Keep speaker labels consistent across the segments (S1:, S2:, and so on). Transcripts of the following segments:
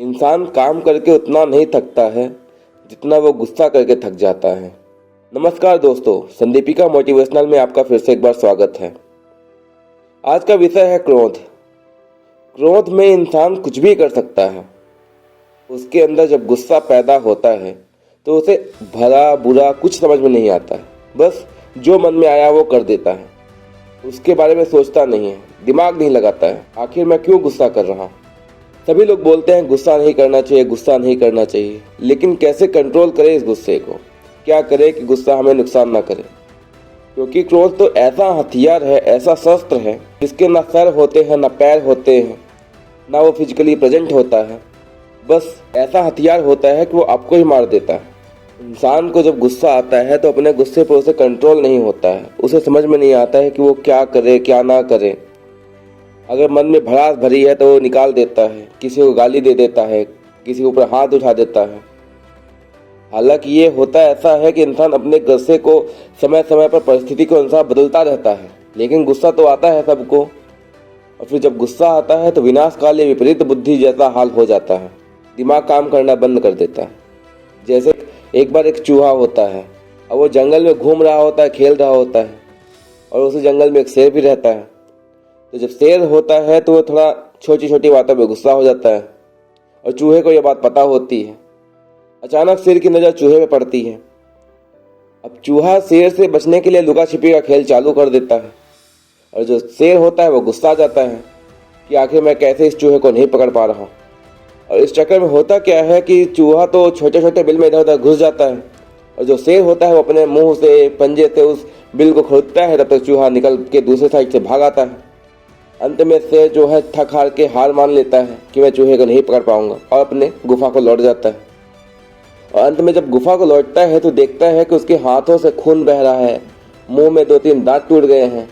S1: इंसान काम करके उतना नहीं थकता है जितना वो गुस्सा करके थक जाता है। नमस्कार दोस्तों, संदीपिका मोटिवेशनल में आपका फिर से एक बार स्वागत है। आज का विषय है क्रोध। क्रोध में इंसान कुछ भी कर सकता है। उसके अंदर जब गुस्सा पैदा होता है तो उसे भला बुरा कुछ समझ में नहीं आता है। बस जो मन में आया वो कर देता है। उसके बारे में सोचता नहीं है, दिमाग नहीं लगाता है आखिर मैं क्यों गुस्सा कर रहा हूँ। सभी लोग बोलते हैं गुस्सा नहीं करना चाहिए, गुस्सा नहीं करना चाहिए, लेकिन कैसे कंट्रोल करें इस गुस्से को? क्या करें कि गुस्सा हमें नुकसान ना करे? क्योंकि क्रोध तो ऐसा हथियार है, ऐसा शस्त्र है जिसके ना सर होते हैं, ना पैर होते हैं, ना वो फिजिकली प्रेजेंट होता है। बस ऐसा हथियार होता है कि वो आपको ही मार देता है। इंसान को जब गुस्सा आता है तो अपने गुस्से पर उसे कंट्रोल नहीं होता है। उसे समझ में नहीं आता है कि वो क्या करे क्या ना करे। अगर मन में भड़ास भरी है तो वो निकाल देता है, किसी को गाली दे देता है, किसी के ऊपर हाथ उठा देता है। हालांकि ये होता ऐसा है कि इंसान अपने गुस्से को समय समय पर परिस्थिति के अनुसार बदलता रहता है, लेकिन गुस्सा तो आता है सबको। और फिर जब गुस्सा आता है तो विनाशकाले विपरीत बुद्धि जैसा हाल हो जाता है। दिमाग काम करना बंद कर देता है। जैसे एक बार एक चूहा होता है और वो जंगल में घूम रहा होता है, खेल रहा होता है, और उसी जंगल में एक शेर भी रहता है। तो जब शेर होता है तो वो थोड़ा छोटी छोटी बातों पे गुस्सा हो जाता है और चूहे को ये बात पता होती है। अचानक शेर की नज़र चूहे पे पड़ती है। अब चूहा शेर से बचने के लिए लुका छिपी का खेल चालू कर देता है, और जो शेर होता है वो गुस्सा आ जाता है कि आखिर मैं कैसे इस चूहे को नहीं पकड़ पा रहा। और इस चक्कर में होता क्या है कि चूहा तो छोटे छोटे बिल में इधर उधर घुस जाता है, और जो शेर होता है वो अपने मुंह से पंजे से उस बिल को खोदता है। तब तक चूहा निकल के दूसरे साइड से भाग आता है। अंत में शेर जो है थक हार के हार मान लेता है कि मैं चूहे को नहीं पकड़ पाऊंगा, और अपने गुफा को लौट जाता है। और अंत में जब गुफा को लौटता है तो देखता है कि उसके हाथों से खून बह रहा है, मुंह में 2-3 दांत टूट गए हैं।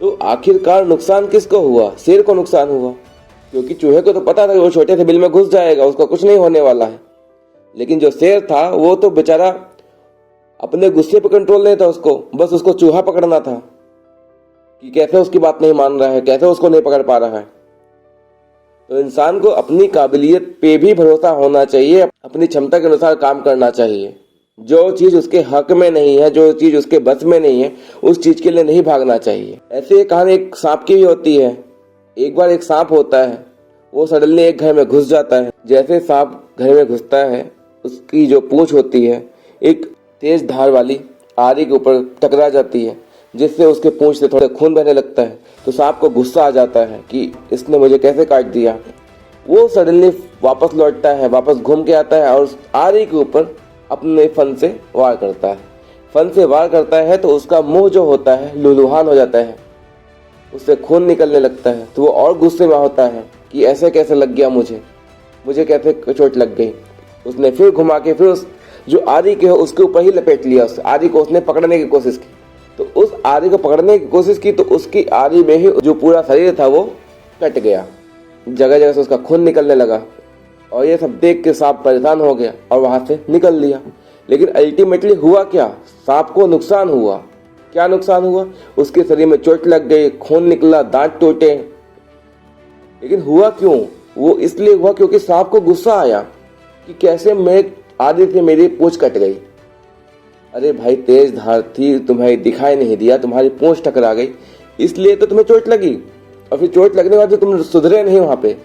S1: तो आखिरकार नुकसान किसको हुआ? शेर को नुकसान हुआ, क्योंकि चूहे को तो पता था कि वो छोटे से बिल में घुस जाएगा, उसका कुछ नहीं होने वाला है। लेकिन जो शेर था वो तो बेचारा अपने गुस्से पर कंट्रोल नहीं था, उसको बस उसको चूहा पकड़ना था कि कैसे उसकी बात नहीं मान रहा है, कैसे उसको नहीं पकड़ पा रहा है। तो इंसान को अपनी काबिलियत पे भी भरोसा होना चाहिए, अपनी क्षमता के अनुसार काम करना चाहिए। जो चीज उसके हक में नहीं है, जो चीज उसके बस में नहीं है, उस चीज के लिए नहीं भागना चाहिए। ऐसे एक कहानी एक सांप की भी होती है। एक बार एक सांप होता है, वो सडनली एक घर में घुस जाता है। जैसे सांप घर में घुसता है, उसकी जो पूंछ होती है एक तेज धार वाली आरी के ऊपर टकरा जाती है, जिससे उसके पूंछ से थोड़ा खून बहने लगता है। तो सांप को गुस्सा आ जाता है कि इसने मुझे कैसे काट दिया। वो सडनली वापस लौटता है, वापस घूम के आता है और उस आरी के ऊपर अपने फन से वार करता है। फन से वार करता है तो उसका मुंह जो होता है लुलुहान हो जाता है, उससे खून निकलने लगता है। तो वो और गुस्से में होता है कि ऐसे कैसे लग गया, मुझे कैसे चोट लग गई। उसने फिर घुमा के फिर उस जो आरी के है उसके ऊपर ही लपेट लिया। उस आरी को उसने पकड़ने की कोशिश की। तो उस आरी को पकड़ने की कोशिश की तो उसकी आरी में ही जो पूरा शरीर था वो कट गया, जगह जगह से उसका खून निकलने लगा। और ये सब देख के सांप परेशान हो गया और वहां से निकल लिया। लेकिन अल्टीमेटली हुआ क्या? सांप को नुकसान हुआ। क्या नुकसान हुआ? उसके शरीर में चोट लग गई, खून निकला, दांत टूटे। लेकिन हुआ क्यों? वो इसलिए हुआ क्योंकि सांप को गुस्सा आया कि कैसे मैं आरी से मेरी पूंछ कट गई। अरे भाई, तेज धार थी, तुम्हें दिखाई नहीं दिया, तुम्हारी पूंछ टकरा गई, इसलिए तो तुम्हें चोट लगी। और फिर चोट लगने के बाद तुम सुधरे नहीं, वहां पे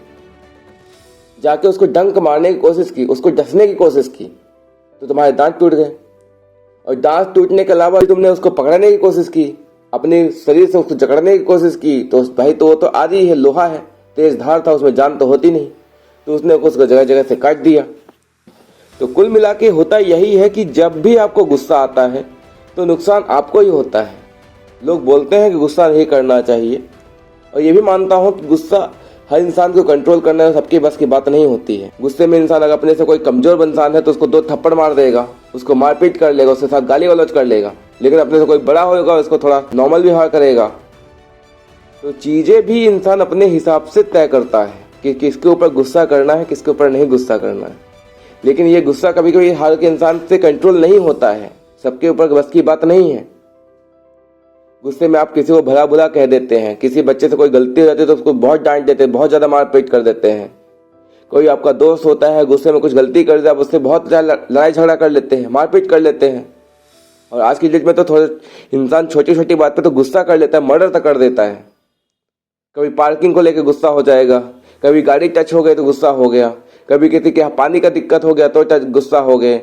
S1: जाके उसको डंक मारने की कोशिश की, उसको डसने की कोशिश की, तो तुम्हारे दांत टूट गए। और दांत टूटने के अलावा तुमने उसको पकड़ने की कोशिश की, अपने शरीर से उसको जकड़ने की कोशिश की, तो भाई तो वो तो आरी है, लोहा है, तेज धार था, उसमें जान तो होती नहीं। तो उसने उसको जगह जगह से काट दिया। तो कुल मिला के होता यही है कि जब भी आपको गुस्सा आता है तो नुकसान आपको ही होता है। लोग बोलते हैं कि गुस्सा नहीं करना चाहिए, और ये भी मानता हूँ कि गुस्सा हर इंसान को कंट्रोल करना सबके बस की बात नहीं होती है। गुस्से में इंसान अगर अपने से कोई कमजोर इंसान है तो उसको 2 थप्पड़ मार देगा, उसको मारपीट कर लेगा, उसके साथ गाली गलौज कर लेगा। लेकिन अपने से कोई बड़ा होगा उसको थोड़ा नॉर्मल व्यवहार करेगा। तो चीजें भी इंसान अपने हिसाब से तय करता है कि किसके ऊपर गुस्सा करना है, किसके ऊपर नहीं गुस्सा करना है। लेकिन ये गुस्सा कभी कभी हर के इंसान से कंट्रोल नहीं होता है, सबके ऊपर बस की बात नहीं है। गुस्से में आप किसी को भला बुरा कह देते हैं, किसी बच्चे से कोई गलती हो जाती है तो उसको बहुत डांट देते हैं, बहुत ज्यादा मारपीट कर देते हैं। कोई आपका दोस्त होता है, गुस्से में कुछ गलती कर दिया, आप उससे बहुत लड़ाई झगड़ा कर लेते हैं, मारपीट कर लेते हैं। और आज की डेट में तो थोड़े इंसान छोटी छोटी बात पे तो गुस्सा कर लेता है, मर्डर तक कर देता है। कभी पार्किंग को लेकर गुस्सा हो जाएगा, कभी गाड़ी टच हो गई तो गुस्सा हो गया, कभी किसी के पानी का दिक्कत हो गया तो गुस्सा हो गए।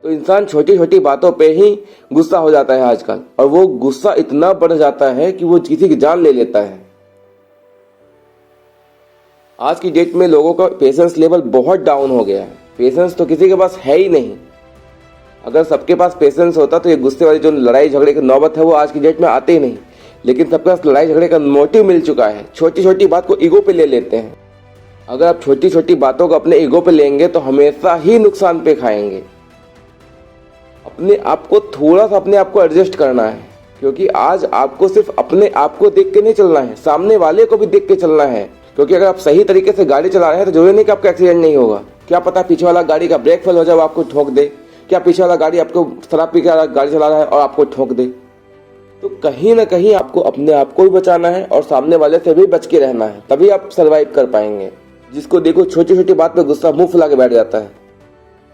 S1: तो इंसान छोटी छोटी बातों पे ही गुस्सा हो जाता है आजकल, और वो गुस्सा इतना बढ़ जाता है कि वो किसी की जान ले लेता है। आज की डेट में लोगों का पेशेंस लेवल बहुत डाउन हो गया है। पेशेंस तो किसी के पास है ही नहीं। अगर सबके पास पेशेंस होता तो ये गुस्से वाली जो लड़ाई झगड़े की नौबत है वो आज की डेट में आते ही नहीं। लेकिन सबके पास लड़ाई झगड़े का मोटिव मिल चुका है, छोटी छोटी बात को ईगो पे ले लेते हैं। अगर आप छोटी छोटी बातों को अपने ईगो पे लेंगे तो हमेशा ही नुकसान पे खाएंगे। अपने आप को थोड़ा सा अपने आप को एडजस्ट करना है, क्योंकि आज आपको सिर्फ अपने आप को देख के नहीं चलना है, सामने वाले को भी देख के चलना है। क्योंकि अगर आप सही तरीके से गाड़ी चला रहे हैं तो जरूरी नहीं कि आपका एक्सीडेंट नहीं होगा। क्या पता पीछे वाला गाड़ी का ब्रेक फेल हो जाए, आपको ठोक दे। क्या पीछे वाला गाड़ी आपको शराब पी के गाड़ी चला रहा है और आपको ठोक दे। तो कहीं ना कहीं आपको अपने आप को भी बचाना है और सामने वाले से भी बच के रहना है, तभी आप सर्वाइव कर पाएंगे। जिसको देखो छोटी छोटी बात पे गुस्सा मुंह फुला के बैठ जाता है।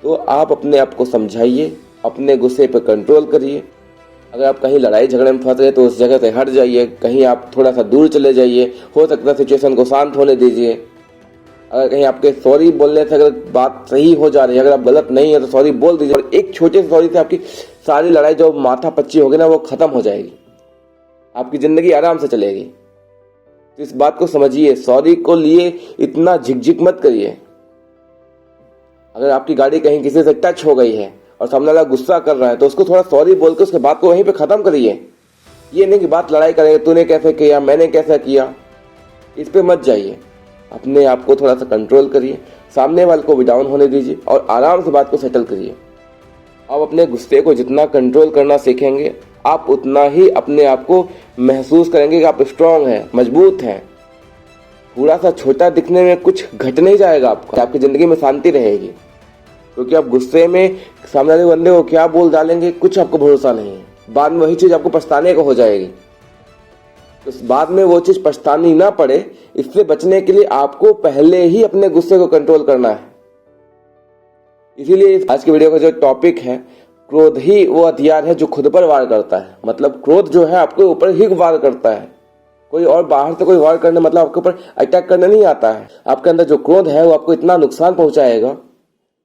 S1: तो आप अपने आप को समझाइए, अपने गुस्से पे कंट्रोल करिए। अगर आप कहीं लड़ाई झगड़े में फंस गए तो उस जगह से हट जाइए, कहीं आप थोड़ा सा दूर चले जाइए। हो सकता है सिचुएशन को शांत होने दीजिए। अगर कहीं आपके सॉरी बोलने से अगर बात सही हो जा रही है, अगर आप गलत नहीं है तो सॉरी बोल दीजिए। और एक छोटे से सॉरी से आपकी सारी लड़ाई जो माथा पच्ची होगी ना वो खत्म हो जाएगी, आपकी जिंदगी आराम से चलेगी। तो इस बात को समझिए, सॉरी को लिए इतना झिकझिक मत करिए। अगर आपकी गाड़ी कहीं किसी से टच हो गई है और सामने वाला गुस्सा कर रहा है तो उसको थोड़ा सॉरी बोल के उसके बात को वहीं पे खत्म करिए। ये नहीं कि बात लड़ाई करेंगे, तूने कैसे किया, मैंने कैसा किया, इस पे मत जाइए। अपने आप को थोड़ा सा कंट्रोल करिए, सामने वाले को भी डाउन होने दीजिए और आराम से बात को सेटल करिए। आप अपने गुस्से को जितना कंट्रोल करना सीखेंगे, आप उतना ही अपने आप को महसूस करेंगे कि आप स्ट्रांग हैं, मजबूत हैं। थोड़ा सा छोटा दिखने में कुछ घट नहीं जाएगा आपका, आपकी ज़िंदगी में शांति रहेगी। क्योंकि आप गुस्से में सामने वाले बंदे को क्या बोल डालेंगे कुछ आपको भरोसा नहीं है। बाद में वही चीज़ आपको पछताने को हो जाएगी। तो बाद में वो चीज़ पछतानी ना पड़े, इससे बचने के लिए आपको पहले ही अपने गुस्से को कंट्रोल करना है। इसीलिए आज की वीडियो का जो टॉपिक है, क्रोध ही वो हथियार है जो खुद पर वार करता है। मतलब क्रोध जो है आपके ऊपर ही वार करता है, कोई और बाहर से कोई वार करने मतलब आपके ऊपर अटैक करने नहीं आता है। आपके अंदर जो क्रोध है वो आपको इतना नुकसान पहुंचाएगा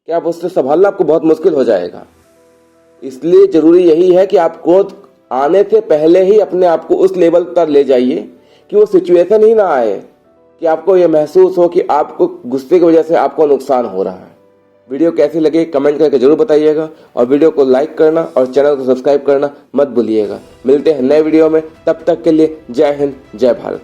S1: कि आप उससे संभालना आपको बहुत मुश्किल हो जाएगा। इसलिए जरूरी यही है कि आप क्रोध आने से पहले ही अपने आप को उस लेवल पर ले जाइए कि वो सिचुएशन ही ना आए कि आपको ये महसूस हो कि आपको गुस्से की वजह से आपको नुकसान हो रहा है। वीडियो कैसी लगी कमेंट करके जरूर बताइएगा और वीडियो को लाइक करना और चैनल को सब्सक्राइब करना मत भूलिएगा। मिलते हैं नए वीडियो में, तब तक के लिए जय हिंद, जय भारत।